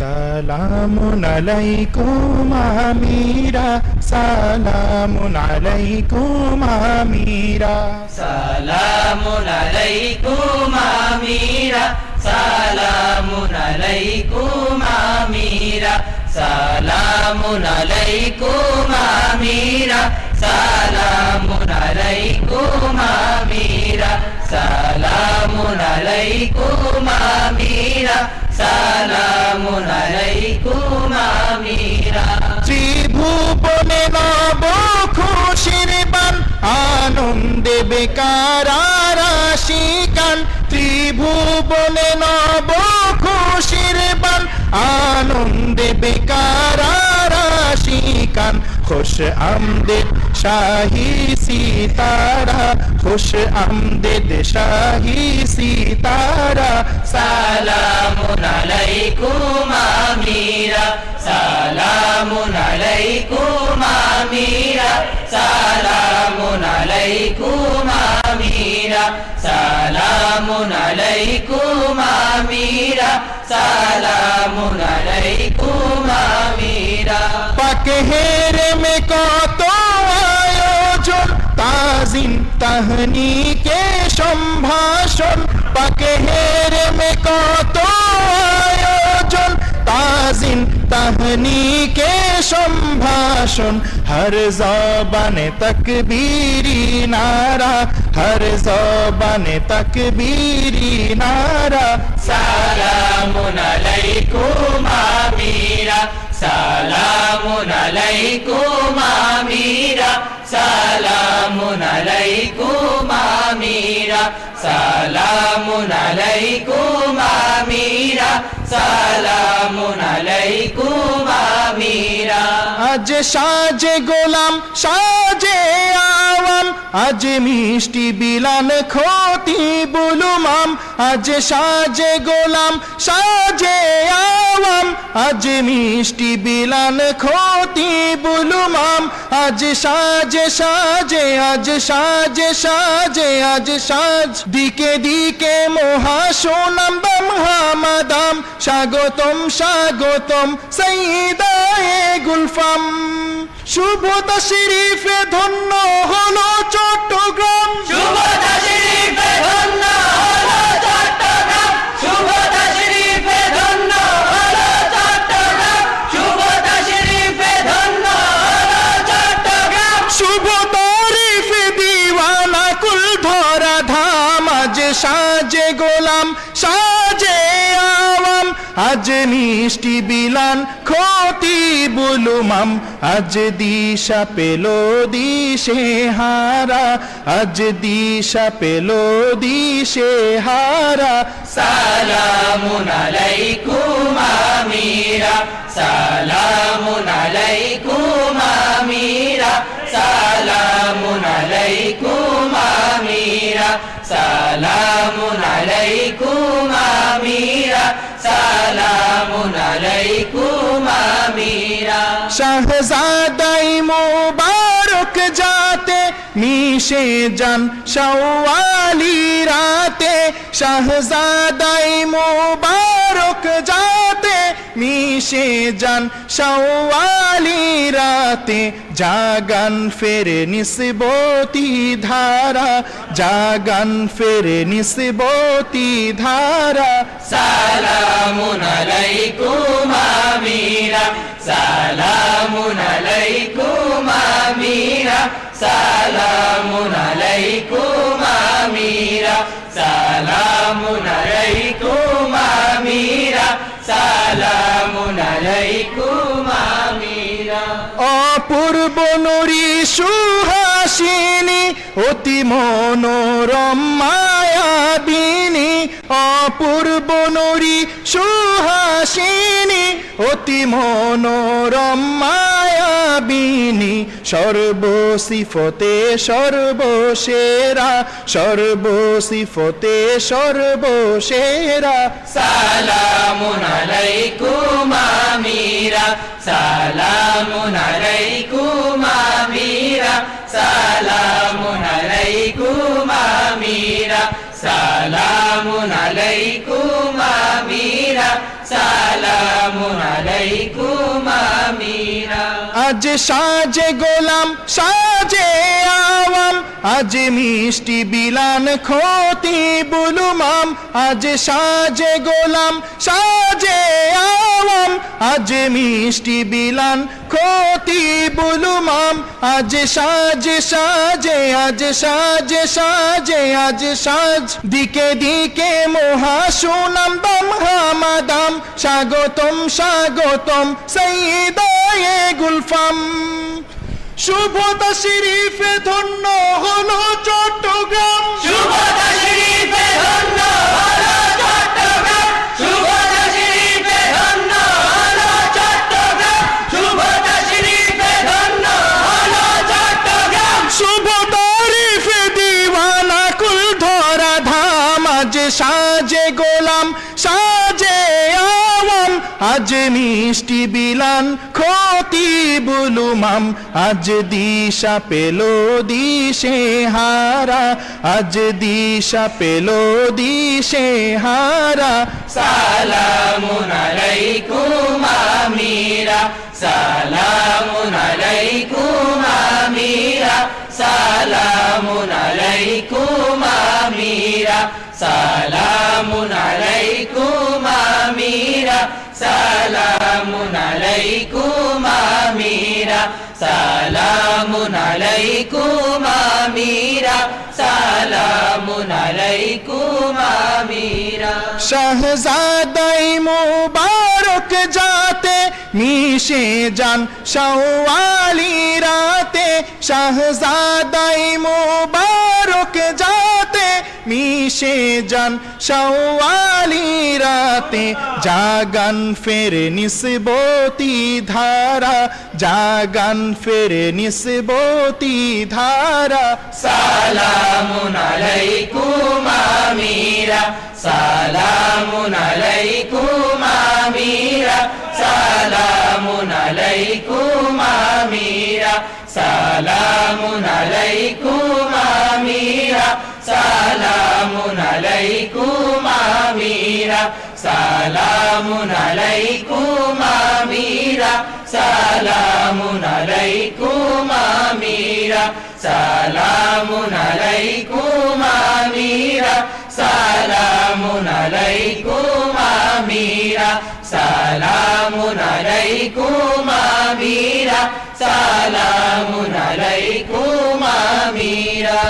সালামুন আলাইকুম আমিরা সালামুন আলাইকুম আমিরা সালামুন আলাইকুম আমিরা সালামুন আলাইকুম আমিরা সালামুন আলাইকুম আমিরা সালামুন আলাইকুম আমিরা সালামুন আলাইকুম আমিরা সালামুন আলাইকুম আমিরা ত্রিভুবনে নব খুশির বান আনন্দে বেকার রাশিকান ত্রিভুবনে নব খুশির বান আনন্দে বেকার রাশিকান খুশ আমদেদ শাহী সিতারা খুশ আমদেদ শাহী সিতারা সালামুন আলাইকুম আমিরা সালামুন আলাইকুম আমিরা সালামুন আলাইকুম আমিরা সালামুন আলাইকুম আমিরা সালামুন আলাইকুম আমিরা পাক হেরেমে কত আয়োজন তাজিম তাহনিকে সম্ভাষণ পাক হেরেমে কত আয়োজন তাজিম তাহনিকে সম্ভাষণ হর জবানে তকবীরি নারা হর জবানে তকবীরি নারা সালামুন আলাইকুম আমিরা সালামুন আলাইকুম আমিরা সালামুন আলাইকুম আমিরা সালামুন আলাইকুম আমিরা সালামুন আলাইকুম আমিরা আজ সাজে গোলাম সাজে আওয়াম আজ মিষ্টি বিলান খতি বুলুমাম আজ সাজে গোলাম সাজে আওয়াম আজ মিষ্টি বিলান খতি বুলুমাম আজ সাজে সাজে আজ সাজে সাজে আজ সাজ দিকে দিকে মহাসোনাম বামহামাদাম স্বাগতম স্বাগতম সঈদায়ে গুলফাম শুভ তাশরীফে ধন্য হলো চট্টগ্রাম শুভ তাশরীফে ধন্য হলো চট্টগ্রাম শুভ তাশরীফে ধন্য হলো চট্টগ্রাম শুভ তাশরীফে ধন্য হলো চট্টগ্রাম শুভ তারিফে দিওয়ানা কুল ধরা ধাম আজ সাজে গোলাম সাজে আওয়াম আজ মিষ্টি বিলান খতি বুলুমাম আজ দিশা পেল দিশে হারা আজ দিশা পেল দিশে হারা সালামুন আলাইকুম আমিরা সালামুন আলাইকুম আমিরা সালামুন আলাইকুম আমিরা সালামুন আলাইকুম আমিরা সালামুন আলাইকুম আমিরা শাহজাদাই মুবারক যাতে মিশে যান শাওয়ালি রাতে শাহজাদাই মুবারক যাতে মিশে যান শাওয়ালি রাতে জাগান ফেরে নিসবতি ধারা জাগান ফেরে নিসবতি ধারা সালামুন আলাইকুম আমিরা সালামুন আলাইকুম আমিরা সালামুন আলাইকুম আমিরা সালামুন আলাইকুম আমিরা সালামুন আলাইকুম আমিরা অপূর্ব নুরি সুহাসিনী অতি মনোরম মায়াবিনী অপূর্ব নুরি সুহাসিনী অতি মনোরম মায়াবিনী সর্বসিফতে সর্বসেরা সর্বসিফতে সর্বসেরা সালামুন আলাইকুম আমিরা সালামুন আলাইকুম আমিরা সালামুন আলাইকুম আমিরা সালামুন আলাইকুম আমিরা সালামুন আলাইকুম আমিরা আজ সাজে গোলাম সাজে আওয়াম আজ মিষ্টি বিলান খতি বুলুমাম আজ সাজে গোলাম সাজে আওয়াম আজ মিষ্টি বিলান খতি বুলুমাম আজ সাজে সাজে আজ সাজে সাজে আজ সাজ দিকে দিকে মহা সুনাম দম হামাদাম স্বাগতম স্বাগতম সৈয়দায়ে গুলফাম শুভতা শরীফে ধন্য হলো চট্টগ্রাম শুভতা শরীফে ধন্য হলো চট্টগ্রাম শুভতা শরীফে ধন্য হলো চট্টগ্রাম শুভতা শরীফে ধন্য হলো চট্টগ্রাম শুভ তারিফে দিওয়ানা কুল ধরা ধাম আজ সাজে গোলাম সাজে আওয়াম আজ মিষ্টি বিলান খতি বুলুমাম আজ দিশা পেল দিশে হারা আজ দিশা পেল দিশে হারা সালামুন আলাইকুম আমিরা সালামুন আলাইকুম আমিরা সালামুন আলাইকুম আমিরা সালামুন আলাইকুম আমিরা সালামুন আলাইকুম আমিরা সালামুন আলাইকুম আমিরা সালামুন আলাইকুম আমিরা শাহজাদাই মুবারক যাতে মিশে যান শাওয়ালি রাতে শাহজাদাই মুবারক যাতে মিশে যান শাওয়ালি রাতে জাগান ফের নিসবতি ধারা জাগান ফের নিসবতি ধারা সালামুন আলাইকুম আমিরা সালামুন আলাইকুম আমিরা সালামুন আলাইকুম আমিরা সালামুন আলাইকুম আমিরা সালামুন আলাইকুম আমিরা সালামুন আলাইকুম আমিরা সালামুন আলাইকুম আমিরা সালামুন আলাইকুম আমিরা সালামুন আলাইকুম আমিরা সালামুন আলাইকুম আমিরা সালামুন আলাইকুম আমিরা